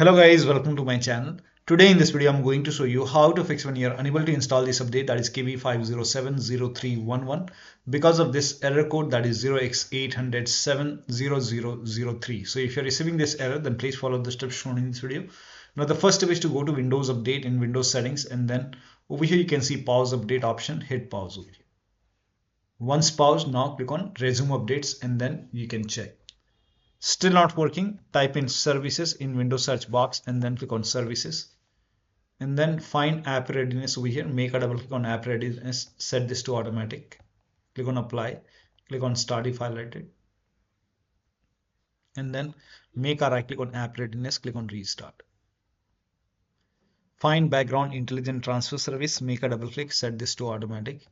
Hello guys, welcome to my channel. Today in this video I'm going to show you how to fix when you're unable to install this update, that is KB5070311, because of this error code, that is 0x80070003. So if you're receiving this error, then please follow the steps shown in this video. Now the first step is to go to Windows Update in Windows Settings, and then over here you can see Pause Update option. Hit pause over here. Once paused, now click on Resume Updates and then you can check. Still not working, type in services in Windows search box and then click on services, and then find app readiness over here. Make a double click on app readiness, set this to automatic, click on apply, click on start if highlighted, and then make a right click on app readiness, click on restart. Find background intelligent transfer service, make a double click, set this to automatic,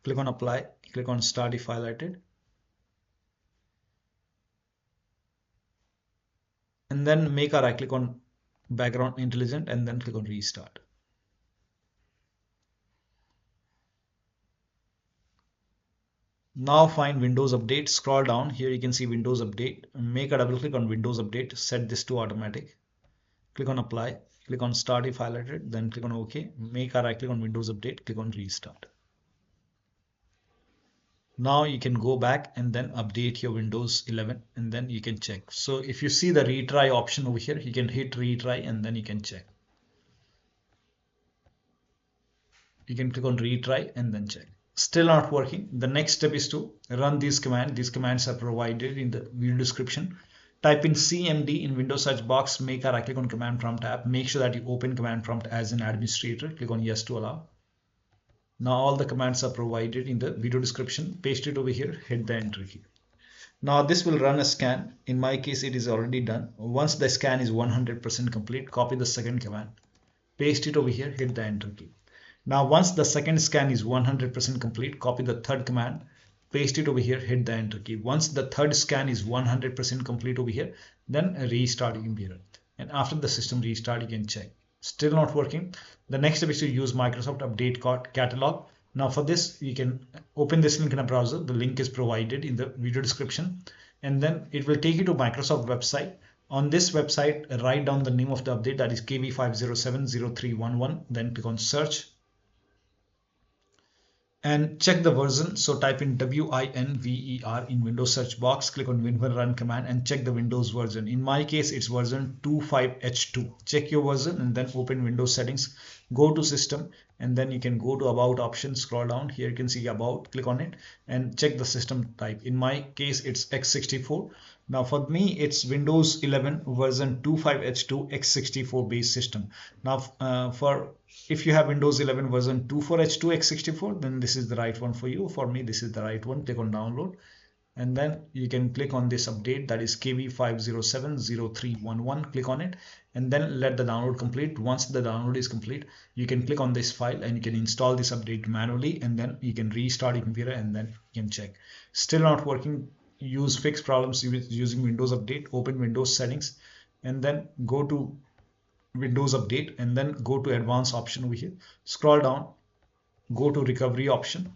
click on apply, click on start if highlighted, and then make a right click on background intelligent and then click on restart. Now find Windows Update, scroll down, here you can see Windows Update, make a double click on Windows Update, set this to automatic, click on apply, click on start if highlighted, then click on OK, make a right click on Windows Update, click on restart. Now you can go back and then update your Windows 11 and then you can check. So if you see the retry option over here, you can hit retry and then you can check. You can click on retry and then check. Still not working. The next step is to run these commands. These commands are provided in the video description. Type in CMD in Windows search box, make a right click on command prompt tab. Make sure that you open command prompt as an administrator. Click on yes to allow. Now all the commands are provided in the video description. Paste it over here, hit the enter key. Now this will run a scan. In my case it is already done. Once the scan is 100% complete, copy the second command, paste it over here, hit the enter key. Now once the second scan is 100% complete, copy the third command, paste it over here, hit the enter key. Once the third scan is 100% complete over here, then restart your computer, and after the system restart you can check. Still not working. The next step is to use Microsoft Update Catalog. Now for this you can open this link in a browser. The link is provided in the video description, and then it will take you to Microsoft website. On this website, write down the name of the update, that is KB5070311, then click on search and check the version. So type in WINVER in Windows search box, click on WinVer run command and check the Windows version. In my case it's version 25H2. Check your version and then open Windows settings, go to system, and then you can go to about option, scroll down, here you can see about, click on it and check the system type. In my case it's x64. Now for me it's Windows 11 version 25H2 x64 based system. Now if you have Windows 11 version 24H2 x64, then this is the right one for you. For me this is the right one. Click on download and then you can click on this update, that is KB5070311. Click on it and then let the download complete. Once the download is complete, you can click on this file and you can install this update manually, and then you can restart your computer and then you can check. Still not working. Use fix problems using Windows Update. Open Windows settings and then go to Windows Update and then go to advanced option over here. Scroll down, go to recovery option,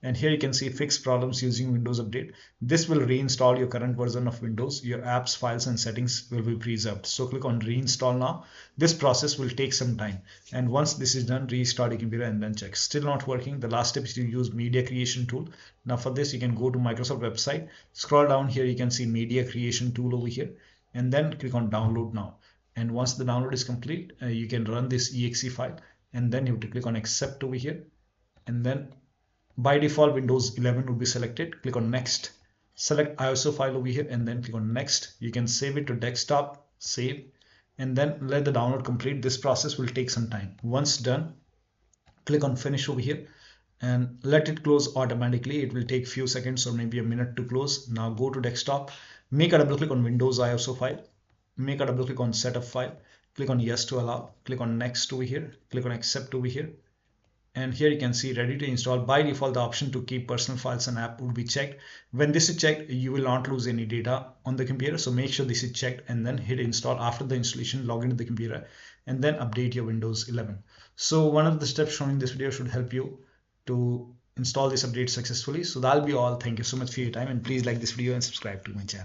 and here you can see fix problems using Windows Update. This will reinstall your current version of Windows. Your apps, files and settings will be preserved. So click on reinstall now. This process will take some time, and once this is done, restart your computer and then check. Still not working. The last step is to use media creation tool. Now for this you can go to Microsoft website, scroll down, here you can see media creation tool over here, and then click on download now. And once the download is complete, you can run this exe file, and then you have to click on accept over here, and then by default Windows 11 will be selected. Click on next, select ISO file over here and then click on next. You can save it to desktop, save, and then let the download complete. This process will take some time. Once done, click on finish over here and let it close automatically. It will take few seconds or maybe a minute to close. Now go to desktop, make a double click on Windows ISO file, make a double click on setup file, click on yes to allow, click on next over here, click on accept over here, and here you can see ready to install. By default the option to keep personal files and app would be checked. When this is checked, you will not lose any data on the computer, so make sure this is checked and then hit install. After the installation, log into the computer and then update your Windows 11. So one of the steps shown in this video should help you to install this update successfully. So that'll be all. Thank you so much for your time, and please like this video and subscribe to my channel.